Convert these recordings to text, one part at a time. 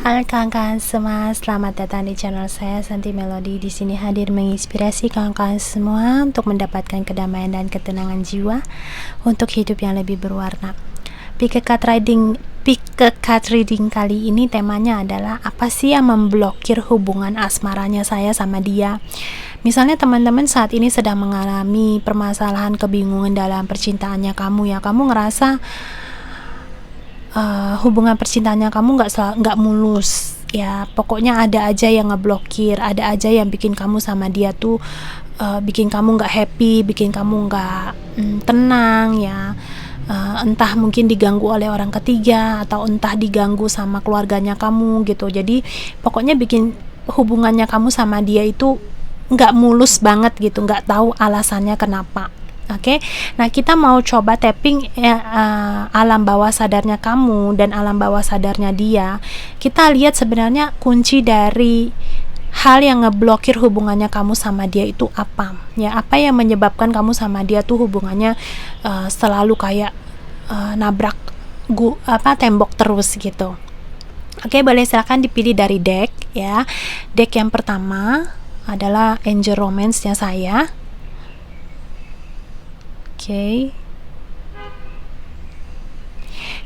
Halo kawan-kawan semua, selamat datang di channel saya Santi Melody. Di sini hadir menginspirasi kawan-kawan semua untuk mendapatkan kedamaian dan ketenangan jiwa untuk hidup yang lebih berwarna. Pick a card reading kali ini temanya adalah apa sih yang memblokir hubungan asmaranya saya sama dia. Misalnya teman-teman saat ini sedang mengalami permasalahan kebingungan dalam percintaannya kamu ya. Kamu ngerasa hubungan percintaannya kamu nggak mulus ya, pokoknya ada aja yang ngeblokir, ada aja yang bikin kamu sama dia tuh bikin kamu nggak happy, bikin kamu nggak tenang ya. Entah mungkin diganggu oleh orang ketiga atau entah diganggu sama keluarganya kamu gitu. Jadi pokoknya bikin hubungannya kamu sama dia itu nggak mulus banget gitu, nggak tahu alasannya kenapa. Oke, nah kita mau coba tapping alam bawah sadarnya kamu dan alam bawah sadarnya dia. Kita lihat sebenarnya kunci dari hal yang ngeblokir hubungannya kamu sama dia itu apa? Ya, apa yang menyebabkan kamu sama dia tuh hubungannya selalu kayak nabrak tembok terus gitu. Oke, boleh silakan dipilih dari deck ya. Deck yang pertama adalah Angel Romance-nya saya. Oke.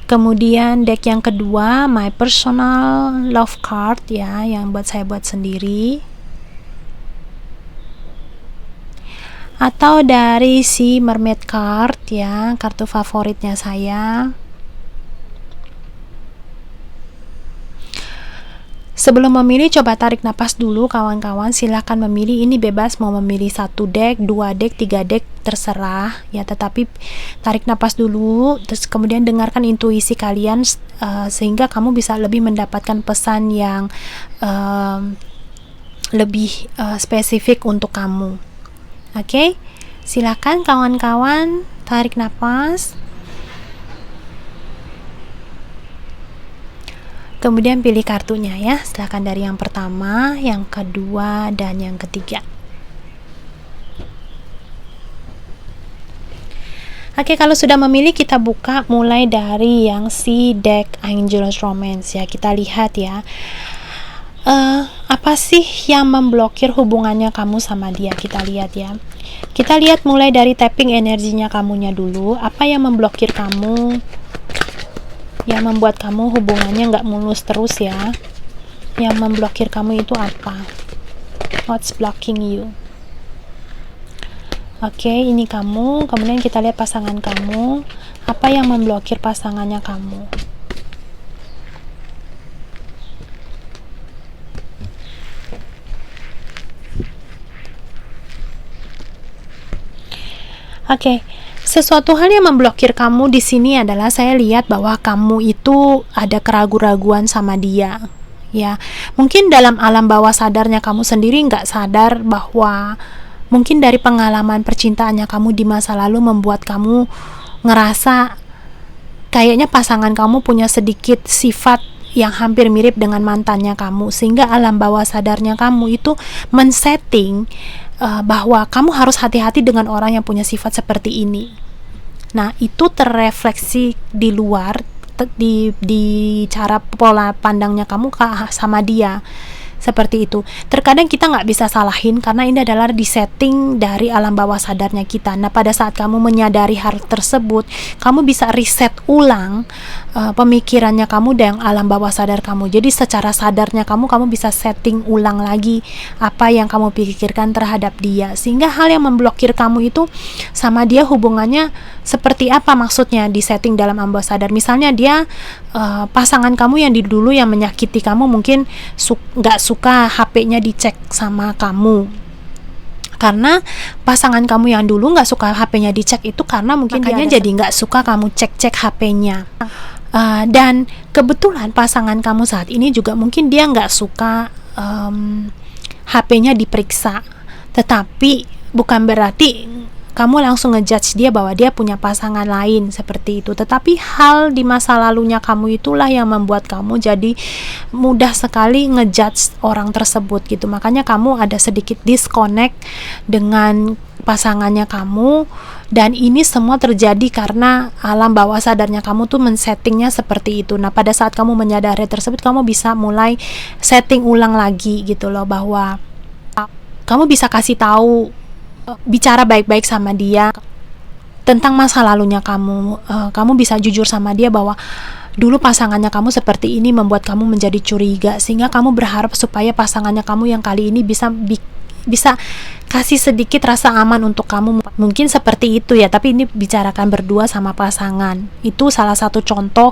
Kemudian deck yang kedua My Personal Love Card ya, yang saya buat sendiri. Atau dari si Mermaid Card ya, kartu favoritnya saya. Sebelum memilih, coba tarik napas dulu kawan-kawan. Silahkan memilih, ini bebas mau memilih 1 deck, 2 deck, 3 deck, terserah ya. Tetapi tarik napas dulu, terus kemudian dengarkan intuisi kalian sehingga kamu bisa lebih mendapatkan pesan yang lebih spesifik untuk kamu. Oke, silahkan kawan-kawan tarik napas. Kemudian pilih kartunya ya, silahkan dari yang pertama, yang kedua, dan yang ketiga. Oke, kalau sudah memilih kita buka mulai dari yang si deck Angel's Romance ya. Kita lihat ya, apa sih yang memblokir hubungannya kamu sama dia. Kita lihat ya. Kita lihat mulai dari tapping energinya kamunya dulu. Apa yang memblokir kamu, yang membuat kamu hubungannya nggak mulus terus ya. Yang memblokir kamu itu apa? What's blocking you? Oke, ini kamu. Kemudian kita lihat pasangan kamu. Apa yang memblokir pasangannya kamu? Oke. Sesuatu hal yang memblokir kamu di sini adalah saya lihat bahwa kamu itu ada keraguan-raguan sama dia. Ya, mungkin dalam alam bawah sadarnya kamu sendiri nggak sadar bahwa mungkin dari pengalaman percintaannya kamu di masa lalu membuat kamu ngerasa kayaknya pasangan kamu punya sedikit sifat yang hampir mirip dengan mantannya kamu, sehingga alam bawah sadarnya kamu itu men-setting bahwa kamu harus hati-hati dengan orang yang punya sifat seperti ini. Nah, itu terrefleksi di luar, di cara pola pandangnya kamu sama dia. Seperti itu. Terkadang kita nggak bisa salahin karena ini adalah disetting dari alam bawah sadarnya kita. Nah, pada saat kamu menyadari hal tersebut, kamu bisa reset ulang pemikirannya kamu dan alam bawah sadar kamu. Jadi secara sadarnya kamu bisa setting ulang lagi apa yang kamu pikirkan terhadap dia, sehingga hal yang memblokir kamu itu sama dia hubungannya seperti apa, maksudnya di setting dalam alam bawah sadar. Misalnya dia pasangan kamu yang dulu yang menyakiti kamu, mungkin nggak suka HP-nya dicek sama kamu. Karena pasangan kamu yang dulu nggak suka HP-nya dicek itu karena mungkin dia jadi nggak suka kamu cek-cek HP-nya. Dan kebetulan pasangan kamu saat ini juga mungkin dia nggak suka HP-nya diperiksa. Tetapi bukan berarti kamu langsung ngejudge dia bahwa dia punya pasangan lain seperti itu. Tetapi hal di masa lalunya kamu itulah yang membuat kamu jadi mudah sekali ngejudge orang tersebut gitu. Makanya kamu ada sedikit disconnect dengan pasangannya kamu, dan ini semua terjadi karena alam bawah sadarnya kamu tuh men-settingnya seperti itu. Nah, pada saat kamu menyadari tersebut, kamu bisa mulai setting ulang lagi gitu loh, bahwa kamu bisa kasih tahu, bicara baik-baik sama dia tentang masa lalunya kamu. Kamu bisa jujur sama dia bahwa dulu pasangannya kamu seperti ini, membuat kamu menjadi curiga, sehingga kamu berharap supaya pasangannya kamu yang kali ini bisa kasih sedikit rasa aman untuk kamu. Mungkin seperti itu ya, tapi ini bicarakan berdua sama pasangan. Itu salah satu contoh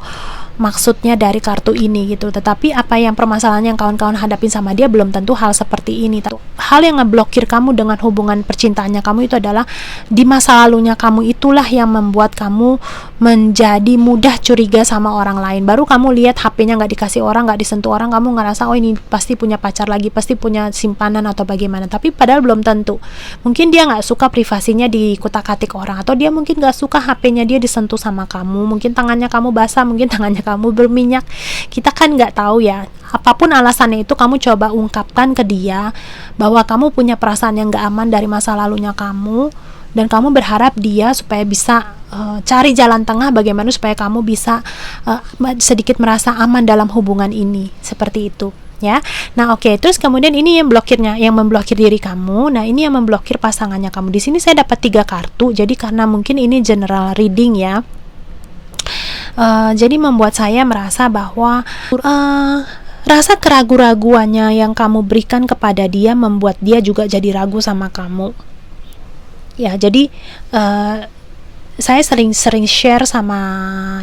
maksudnya dari kartu ini gitu. Tetapi apa yang permasalahan yang kawan-kawan hadapin sama dia belum tentu hal seperti ini. Hal yang ngeblokir kamu dengan hubungan percintaannya kamu itu adalah di masa lalunya kamu itulah yang membuat kamu menjadi mudah curiga sama orang lain. Baru kamu lihat HP-nya nggak dikasih orang, nggak disentuh orang, kamu ngerasa oh ini pasti punya pacar lagi, pasti punya simpanan atau bagaimana. Tapi padahal belum tentu. Mungkin dia nggak suka privasinya dikutak-atik orang, atau dia mungkin nggak suka HP-nya dia disentuh sama kamu. Mungkin tangannya kamu basah, mungkin tangannya kamu berminyak. Kita kan nggak tahu ya. Apapun alasannya itu, kamu coba ungkapkan ke dia bahwa kamu punya perasaan yang nggak aman dari masa lalunya kamu, dan kamu berharap dia supaya bisa cari jalan tengah bagaimana supaya kamu bisa sedikit merasa aman dalam hubungan ini, seperti itu ya. Nah, oke. Terus kemudian ini yang blokirnya, yang memblokir diri kamu. Nah, ini yang memblokir pasangannya kamu. Di sini saya dapat 3 kartu. Jadi karena mungkin ini general reading ya. Jadi membuat saya merasa bahwa rasa keraguan-raguannya yang kamu berikan kepada dia membuat dia juga jadi ragu sama kamu. Ya, jadi saya sering share sama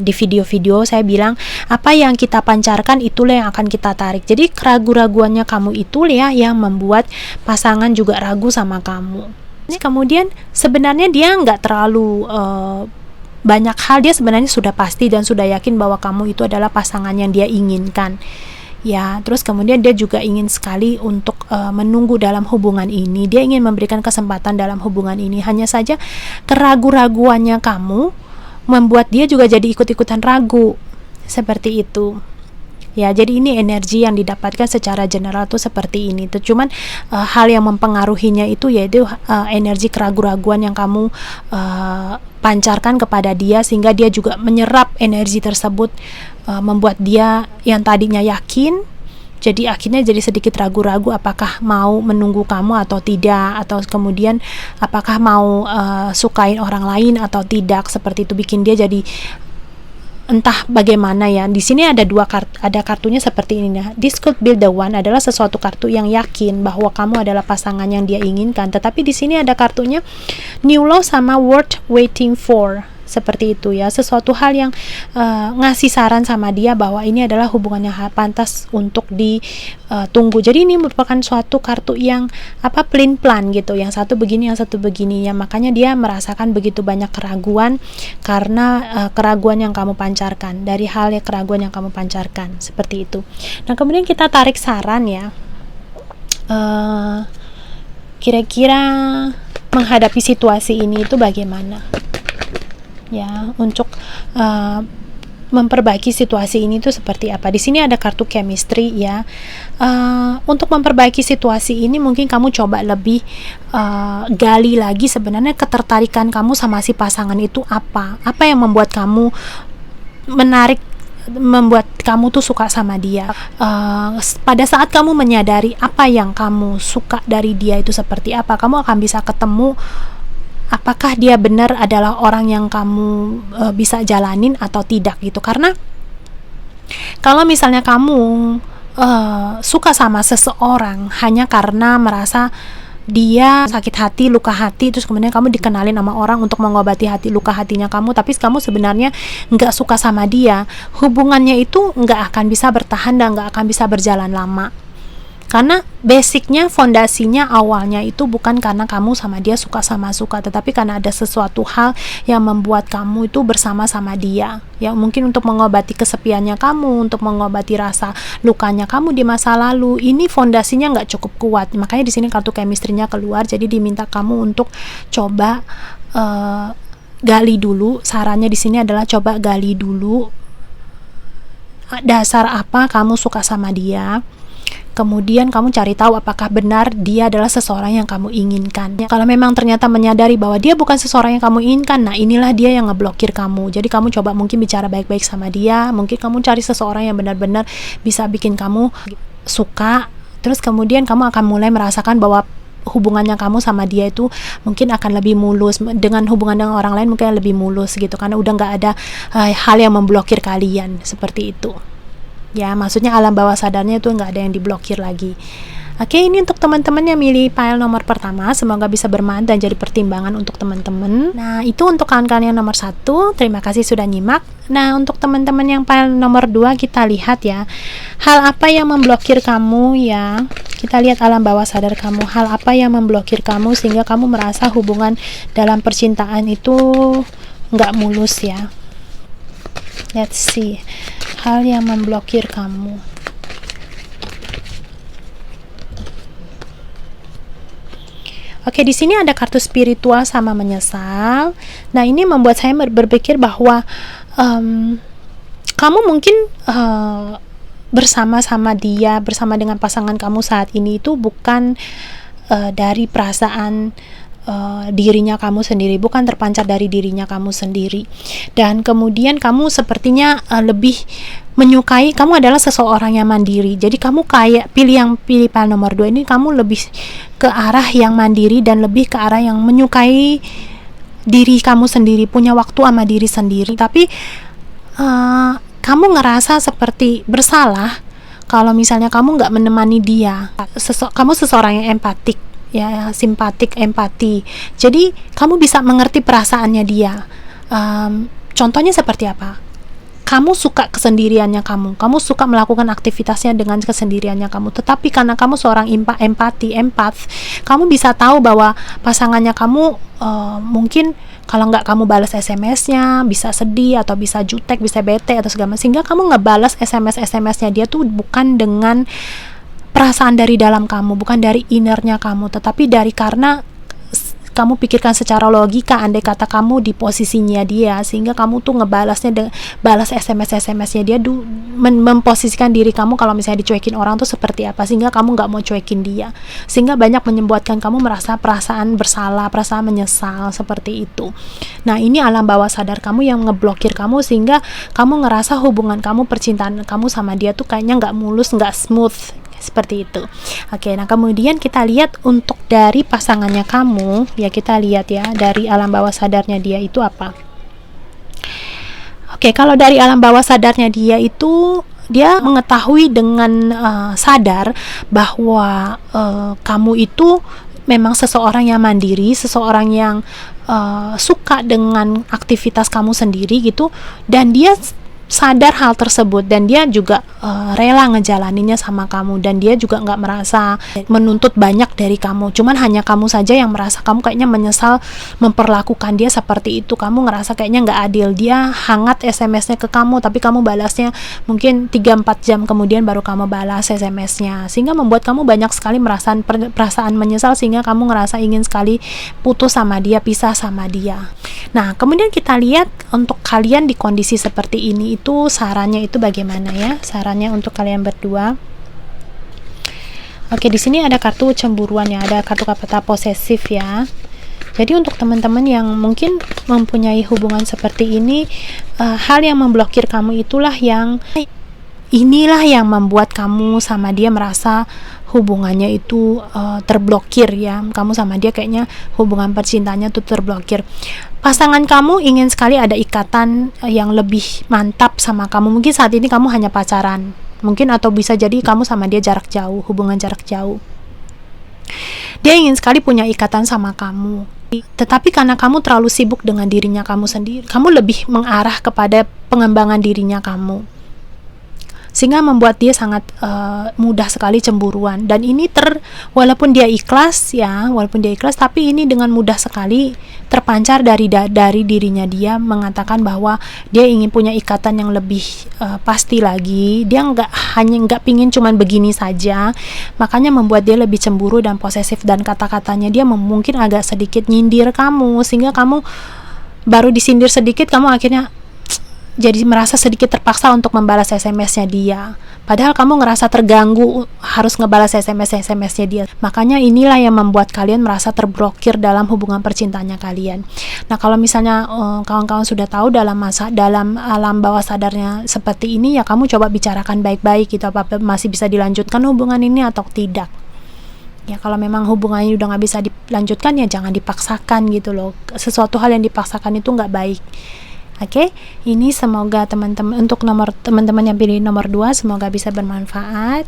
di video-video, saya bilang apa yang kita pancarkan itulah yang akan kita tarik. Jadi keraguan-raguannya kamu itu ya yang membuat pasangan juga ragu sama kamu. Kemudian sebenarnya dia nggak terlalu banyak hal, dia sebenarnya sudah pasti dan sudah yakin bahwa kamu itu adalah pasangan yang dia inginkan. Ya, terus kemudian dia juga ingin sekali untuk menunggu dalam hubungan ini. Dia ingin memberikan kesempatan dalam hubungan ini. Hanya saja keraguan-raguannya kamu membuat dia juga jadi ikut-ikutan ragu. Seperti itu. Ya, jadi ini energi yang didapatkan secara general tuh seperti ini. Tuh cuman hal yang mempengaruhinya itu yaitu energi keraguan-raguan yang kamu pancarkan kepada dia, sehingga dia juga menyerap energi tersebut, membuat dia yang tadinya yakin jadi akhirnya jadi sedikit ragu-ragu apakah mau menunggu kamu atau tidak, atau kemudian apakah mau sukain orang lain atau tidak. Seperti itu bikin dia jadi entah bagaimana ya. Di sini ada 2 kartu, ada kartunya seperti ini. Nah, this could be the one adalah sesuatu kartu yang yakin bahwa kamu adalah pasangan yang dia inginkan. Tetapi di sini ada kartunya new love sama worth waiting for. Seperti itu ya, sesuatu hal yang ngasih saran sama dia bahwa ini adalah hubungan yang pantas untuk ditunggu. Jadi ini merupakan suatu kartu yang plan gitu, yang satu begini, yang satu begini ya. Makanya dia merasakan begitu banyak keraguan karena keraguan yang kamu pancarkan, dari hal yang keraguan yang kamu pancarkan, seperti itu. Nah, kemudian kita tarik saran ya, kira-kira menghadapi situasi ini itu bagaimana ya, untuk memperbaiki situasi ini tuh seperti apa. Di sini ada kartu chemistry ya. Untuk memperbaiki situasi ini mungkin kamu coba lebih gali lagi sebenarnya ketertarikan kamu sama si pasangan itu apa yang membuat kamu menarik, membuat kamu tuh suka sama dia. Pada saat kamu menyadari apa yang kamu suka dari dia itu seperti apa, kamu akan bisa ketemu apakah dia benar adalah orang yang kamu bisa jalanin atau tidak gitu. Karena kalau misalnya kamu suka sama seseorang hanya karena merasa dia sakit hati, luka hati, terus kemudian kamu dikenalin sama orang untuk mengobati luka hatinya kamu, tapi kamu sebenarnya nggak suka sama dia, hubungannya itu nggak akan bisa bertahan dan nggak akan bisa berjalan lama. Karena basicnya, fondasinya, awalnya itu bukan karena kamu sama dia suka sama suka, tetapi karena ada sesuatu hal yang membuat kamu itu bersama-sama dia. Ya, mungkin untuk mengobati kesepiannya kamu, untuk mengobati rasa lukanya kamu di masa lalu. Ini fondasinya nggak cukup kuat. Makanya di sini kartu chemistry-nya keluar. Jadi diminta kamu untuk coba gali dulu. Sarannya di sini adalah coba gali dulu dasar apa kamu suka sama dia. Kemudian kamu cari tahu apakah benar dia adalah seseorang yang kamu inginkan. Kalau memang ternyata menyadari bahwa dia bukan seseorang yang kamu inginkan, nah inilah dia yang ngeblokir kamu. Jadi kamu coba mungkin bicara baik-baik sama dia. Mungkin kamu cari seseorang yang benar-benar bisa bikin kamu suka. Terus kemudian kamu akan mulai merasakan bahwa hubungannya kamu sama dia itu mungkin akan lebih mulus. Dengan hubungan dengan orang lain mungkin lebih mulus gitu, karena udah nggak ada hal yang memblokir kalian seperti itu. Ya, maksudnya alam bawah sadarnya itu nggak ada yang diblokir lagi. Oke, ini untuk teman-teman yang milih file nomor pertama, semoga bisa bermanfaat dan jadi pertimbangan untuk teman-teman. Nah, itu untuk kawan-kawan yang nomor 1, terima kasih sudah nyimak. Nah, untuk teman-teman yang file nomor 2, kita lihat ya, hal apa yang memblokir kamu ya. Kita lihat alam bawah sadar kamu, hal apa yang memblokir kamu sehingga kamu merasa hubungan dalam percintaan itu nggak mulus ya. Let's see, hal yang memblokir kamu. Oke, di sini ada kartu spiritual sama menyesal. Nah, ini membuat saya berpikir bahwa kamu mungkin bersama-sama dia, bersama dengan pasangan kamu saat ini itu bukan dari perasaan dirinya kamu sendiri, bukan terpancar dari dirinya kamu sendiri. Dan kemudian kamu sepertinya lebih menyukai, kamu adalah seseorang yang mandiri. Jadi kamu kayak pilih file nomor 2 ini, kamu lebih ke arah yang mandiri dan lebih ke arah yang menyukai diri kamu sendiri, punya waktu sama diri sendiri. Tapi kamu ngerasa seperti bersalah kalau misalnya kamu nggak menemani dia. Kamu seseorang yang empatik ya, simpatik, empati. Jadi kamu bisa mengerti perasaannya dia. Contohnya seperti apa? Kamu suka kesendiriannya kamu suka melakukan aktivitasnya dengan kesendiriannya kamu, tetapi karena kamu seorang empath, kamu bisa tahu bahwa pasangannya kamu mungkin kalau nggak kamu balas SMS-nya bisa sedih atau bisa jutek, bisa bete atau segala macam, sehingga kamu ngebalas SMS-nya dia tuh bukan dengan perasaan dari dalam kamu, bukan dari innernya kamu, tetapi dari karena kamu pikirkan secara logika, andai kata kamu di posisinya dia, sehingga kamu tuh ngebalasnya balas SMS-nya dia, memposisikan diri kamu kalau misalnya dicuekin orang tuh seperti apa, sehingga kamu nggak mau cuekin dia, sehingga banyak membuatkan kamu merasa perasaan bersalah, perasaan menyesal seperti itu. Nah, ini alam bawah sadar kamu yang ngeblokir kamu, sehingga kamu ngerasa hubungan kamu, percintaan kamu sama dia tuh kayaknya nggak mulus, nggak smooth seperti itu. Oke, nah kemudian kita lihat untuk dari pasangannya kamu ya, kita lihat ya dari alam bawah sadarnya dia itu apa. Oke, kalau dari alam bawah sadarnya dia itu, dia mengetahui dengan sadar bahwa kamu itu memang seseorang yang mandiri, seseorang yang suka dengan aktivitas kamu sendiri gitu, dan dia sadar hal tersebut, dan dia juga rela ngejalaninnya sama kamu, dan dia juga nggak merasa menuntut banyak dari kamu, cuman hanya kamu saja yang merasa kamu kayaknya menyesal memperlakukan dia seperti itu. Kamu ngerasa kayaknya nggak adil, dia hangat SMS-nya ke kamu tapi kamu balasnya mungkin 3-4 jam kemudian baru kamu balas SMS-nya, sehingga membuat kamu banyak sekali perasaan menyesal, sehingga kamu ngerasa ingin sekali putus sama dia, pisah sama dia. Nah, kemudian kita lihat untuk kalian di kondisi seperti ini itu sarannya itu bagaimana ya? Sarannya untuk kalian berdua. Oke, di sini ada kartu cemburuan ya, ada kartu kata posesif ya. Jadi untuk teman-teman yang mungkin mempunyai hubungan seperti ini, hal yang memblokir kamu inilah yang membuat kamu sama dia merasa hubungannya itu terblokir ya. Kamu sama dia kayaknya hubungan percintaannya tuh terblokir. Pasangan kamu ingin sekali ada ikatan yang lebih mantap sama kamu. Mungkin saat ini kamu hanya pacaran, mungkin, atau bisa jadi kamu sama dia jarak jauh, hubungan jarak jauh. Dia ingin sekali punya ikatan sama kamu, tetapi karena kamu terlalu sibuk dengan dirinya kamu sendiri, kamu lebih mengarah kepada pengembangan dirinya kamu, sehingga membuat dia sangat mudah sekali cemburuan. Dan ini walaupun dia ikhlas, tapi ini dengan mudah sekali terpancar dari dirinya dia, mengatakan bahwa dia ingin punya ikatan yang lebih pasti lagi. Dia nggak pingin cuman begini saja, makanya membuat dia lebih cemburu dan posesif, dan kata-katanya dia mungkin agak sedikit nyindir kamu, sehingga kamu baru disindir sedikit, kamu akhirnya jadi merasa sedikit terpaksa untuk membalas SMS-nya dia, padahal kamu ngerasa terganggu harus ngebalas SMS-nya dia. Makanya inilah yang membuat kalian merasa terblokir dalam hubungan percintaannya kalian. Nah, kalau misalnya kawan-kawan sudah tahu dalam alam bawah sadarnya seperti ini, ya kamu coba bicarakan baik-baik gitu, apa masih bisa dilanjutkan hubungan ini atau tidak. Ya, kalau memang hubungannya udah nggak bisa dilanjutkan, ya jangan dipaksakan gitu loh. Sesuatu hal yang dipaksakan itu nggak baik. Oke, ini semoga teman-teman, untuk teman-teman yang pilih nomor 2, semoga bisa bermanfaat.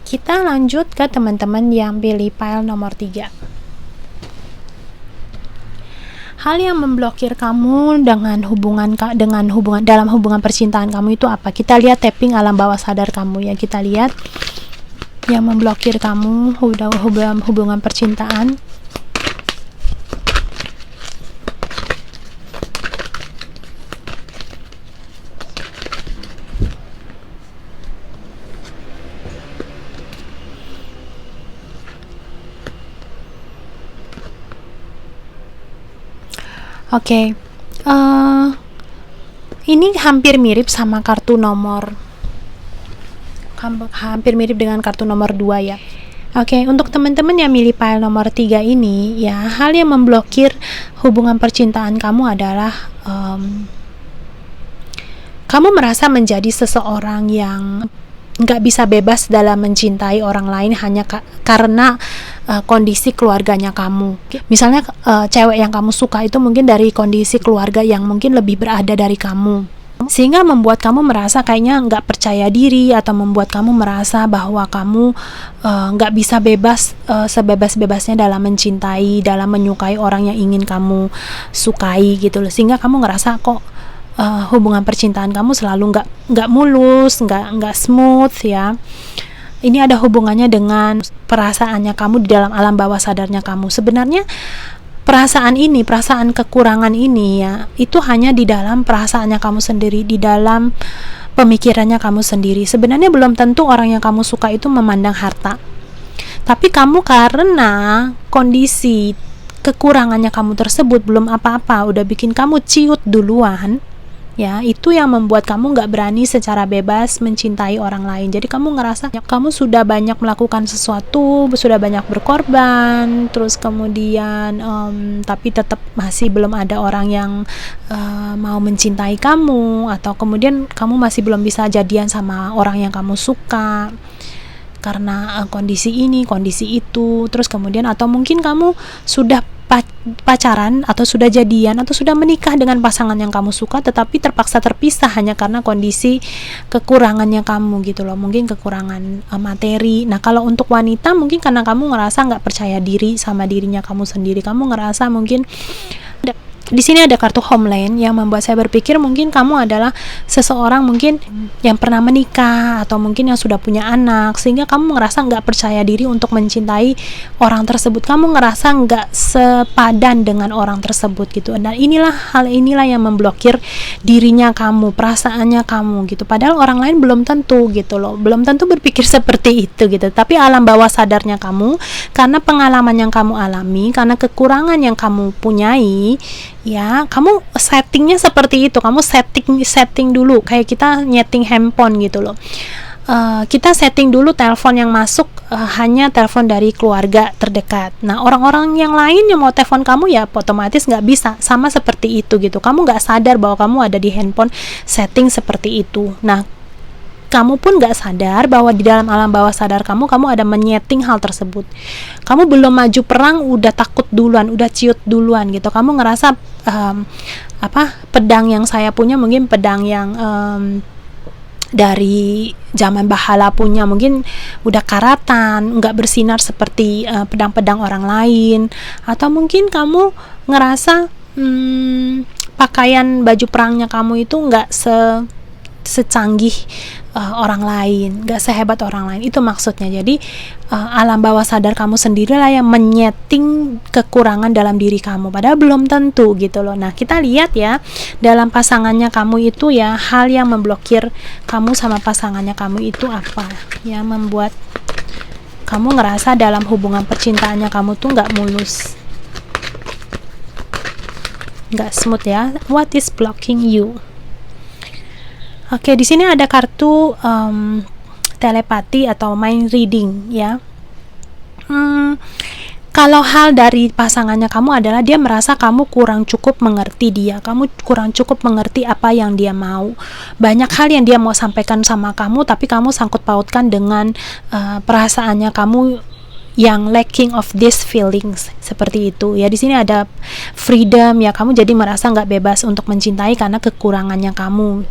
Kita lanjut ke teman-teman yang pilih pile nomor 3. Hal yang memblokir kamu dalam hubungan percintaan kamu itu apa? Kita lihat tapping alam bawah sadar kamu ya. Kita lihat yang memblokir kamu hubungan percintaan. Oke, ini hampir mirip sama kartu nomor, hampir mirip dengan kartu nomor 2 ya. Oke, untuk teman-teman yang milih pile nomor 3 ini, ya hal yang memblokir hubungan percintaan kamu adalah kamu merasa menjadi seseorang yang nggak bisa bebas dalam mencintai orang lain hanya karena kondisi keluarganya kamu. Misalnya cewek yang kamu suka itu mungkin dari kondisi keluarga yang mungkin lebih berada dari kamu, sehingga membuat kamu merasa kayaknya nggak percaya diri, atau membuat kamu merasa bahwa kamu nggak bisa bebas sebebas-bebasnya dalam mencintai, dalam menyukai orang yang ingin kamu sukai gitu loh. Sehingga kamu ngerasa kok hubungan percintaan kamu selalu nggak mulus, nggak smooth ya. Ini ada hubungannya dengan perasaannya kamu di dalam alam bawah sadarnya kamu. Sebenarnya perasaan kekurangan ini ya, itu hanya di dalam perasaannya kamu sendiri, di dalam pemikirannya kamu sendiri. Sebenarnya belum tentu orang yang kamu suka itu memandang harta, tapi kamu karena kondisi kekurangannya kamu tersebut belum apa-apa udah bikin kamu ciut duluan ya, itu yang membuat kamu nggak berani secara bebas mencintai orang lain. Jadi kamu ngerasa kamu sudah banyak melakukan sesuatu, sudah banyak berkorban, terus kemudian tapi tetap masih belum ada orang yang mau mencintai kamu, atau kemudian kamu masih belum bisa jadian sama orang yang kamu suka karena kondisi ini, kondisi itu. Terus kemudian, atau mungkin kamu sudah pacaran atau sudah jadian atau sudah menikah dengan pasangan yang kamu suka, tetapi terpaksa terpisah hanya karena kondisi kekurangannya kamu gitu loh, mungkin kekurangan materi. Nah, kalau untuk wanita mungkin karena kamu ngerasa nggak percaya diri sama dirinya kamu sendiri, kamu ngerasa mungkin di sini ada kartu homeland yang membuat saya berpikir mungkin kamu adalah seseorang mungkin yang pernah menikah, atau mungkin yang sudah punya anak, sehingga kamu ngerasa nggak percaya diri untuk mencintai orang tersebut. Kamu ngerasa nggak sepadan dengan orang tersebut gitu. Dan hal inilah yang memblokir dirinya kamu, perasaannya kamu gitu. Padahal orang lain belum tentu gitu loh, belum tentu berpikir seperti itu gitu. Tapi alam bawah sadarnya kamu, karena pengalaman yang kamu alami, karena kekurangan yang kamu punyai, ya kamu settingnya seperti itu. Kamu setting dulu, kayak kita nyeting handphone gitu loh. Kita setting dulu telepon yang masuk hanya telepon dari keluarga terdekat. Nah, orang-orang yang lain yang mau telepon kamu ya otomatis nggak bisa. Sama seperti itu gitu. Kamu nggak sadar bahwa kamu ada di handphone setting seperti itu. Nah, kamu pun gak sadar bahwa di dalam alam bawah sadar kamu ada menyeting hal tersebut. Kamu belum maju perang udah takut duluan, udah ciut duluan gitu. Kamu ngerasa pedang yang saya punya mungkin pedang yang dari zaman Bahala punya mungkin udah karatan, nggak bersinar seperti pedang-pedang orang lain. Atau mungkin kamu ngerasa pakaian baju perangnya kamu itu secanggih orang lain, nggak sehebat orang lain. Itu maksudnya. Jadi alam bawah sadar kamu sendirilah yang menyeting kekurangan dalam diri kamu, padahal belum tentu gitu loh. Nah, kita lihat ya, dalam pasangannya kamu itu ya, hal yang memblokir kamu sama pasangannya kamu itu apa ya, membuat kamu ngerasa dalam hubungan percintaannya kamu tuh nggak mulus, nggak smooth ya. What is blocking you? Oke, di sini ada kartu telepati atau mind reading ya. Kalau hal dari pasangannya kamu adalah dia merasa kamu kurang cukup mengerti dia, kamu kurang cukup mengerti apa yang dia mau. Banyak hal yang dia mau sampaikan sama kamu, tapi kamu sangkut pautkan dengan perasaannya kamu yang lacking of these feelings, seperti itu ya. Di sini ada freedom ya, kamu jadi merasa nggak bebas untuk mencintai karena kekurangannya kamu,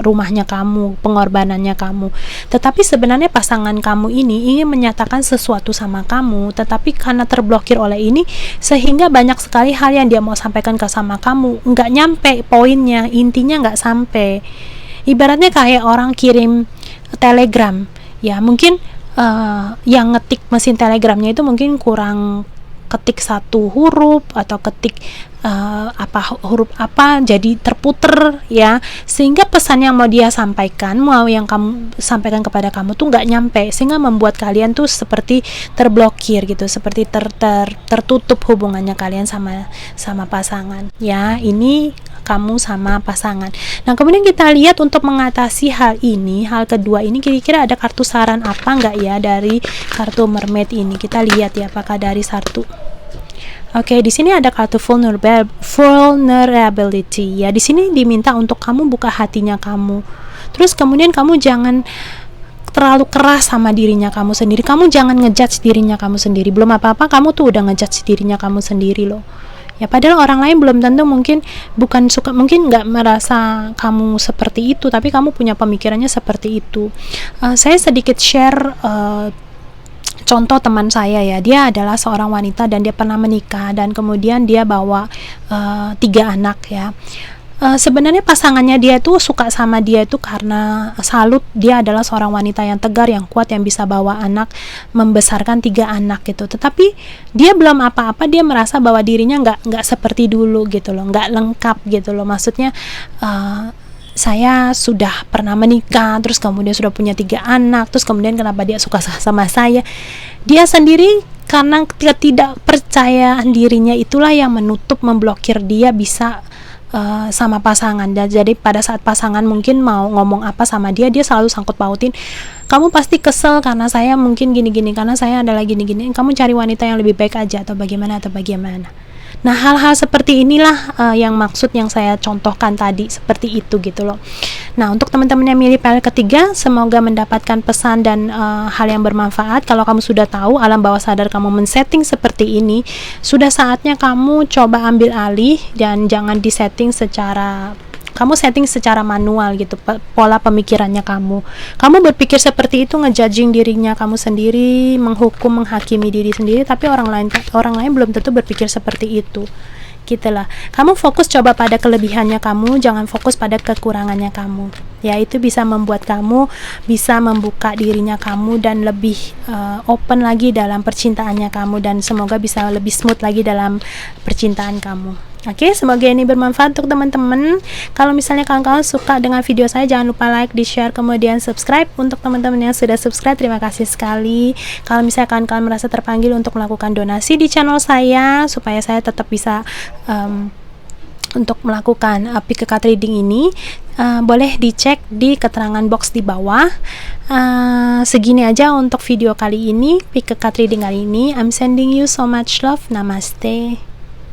rumahnya kamu, pengorbanannya kamu. Tetapi sebenarnya pasangan kamu ini ingin menyatakan sesuatu sama kamu, tetapi karena terblokir oleh ini, sehingga banyak sekali hal yang dia mau sampaikan ke sama kamu nggak nyampe poinnya, intinya nggak sampai. Ibaratnya kayak orang kirim telegram ya, mungkin yang ngetik mesin telegramnya itu mungkin kurang ketik satu huruf atau ketik huruf apa, jadi terputer ya, sehingga pesan yang mau dia sampaikan, mau yang kamu sampaikan kepada kamu tuh nggak nyampe, sehingga membuat kalian tuh seperti terblokir gitu, seperti tertutup hubungannya kalian sama pasangan ya. Ini kamu sama pasangan. Nah, kemudian kita lihat untuk mengatasi hal ini, hal kedua ini, kira-kira ada kartu saran apa nggak ya dari kartu mermaid ini? Kita lihat ya, apakah dari satu. Oke, di sini ada kartu vulnerability ya. Di sini diminta untuk kamu buka hatinya kamu. Terus kemudian kamu jangan terlalu keras sama dirinya kamu sendiri. Kamu jangan ngejudge dirinya kamu sendiri. Belum apa-apa kamu tuh udah ngejudge dirinya kamu sendiri loh. Ya, padahal orang lain belum tentu, mungkin nggak merasa kamu seperti itu, tapi kamu punya pemikirannya seperti itu. Saya sedikit share contoh teman saya ya. Dia adalah seorang wanita dan dia pernah menikah, dan kemudian dia bawa 3 anak ya. Sebenarnya pasangannya dia tuh suka sama dia itu karena salut, dia adalah seorang wanita yang tegar, yang kuat, yang bisa bawa anak, membesarkan 3 anak gitu. Tetapi dia belum apa-apa, dia merasa bahwa dirinya nggak seperti dulu gitu loh, nggak lengkap gitu loh. Maksudnya saya sudah pernah menikah, terus kemudian sudah punya 3 anak, terus kemudian kenapa dia suka sama saya? Dia sendiri karena ketidakpercayaan dirinya itulah yang memblokir dia bisa sama pasangan. Dan jadi pada saat pasangan mungkin mau ngomong apa sama dia selalu sangkut pautin, kamu pasti kesel karena saya mungkin gini-gini, karena saya adalah gini-gini, kamu cari wanita yang lebih baik aja atau bagaimana. Nah, hal-hal seperti inilah yang maksud yang saya contohkan tadi, seperti itu gitu loh. Nah, untuk teman-teman yang milih PL ketiga, semoga mendapatkan pesan dan hal yang bermanfaat. Kalau kamu sudah tahu alam bawah sadar kamu men-setting seperti ini, sudah saatnya kamu coba ambil alih dan jangan disetting kamu setting secara manual gitu, pola pemikirannya kamu berpikir seperti itu, ngejudging dirinya kamu sendiri, menghukum, menghakimi diri sendiri, tapi orang lain belum tentu berpikir seperti itu gitulah. Kamu fokus coba pada kelebihannya kamu, jangan fokus pada kekurangannya kamu ya. Itu bisa membuat kamu bisa membuka dirinya kamu dan lebih open lagi dalam percintaannya kamu, dan semoga bisa lebih smooth lagi dalam percintaan kamu. Oke, semoga ini bermanfaat untuk teman-teman. Kalau misalnya kalian suka dengan video saya, jangan lupa like, di share, kemudian subscribe. Untuk teman-teman yang sudah subscribe, terima kasih sekali. Kalau misalnya kalian merasa terpanggil untuk melakukan donasi di channel saya, supaya saya tetap bisa untuk melakukan pick card reading ini, boleh dicek di keterangan box di bawah. Segini aja untuk video kali ini, pick card reading kali ini. I'm sending you so much love. Namaste.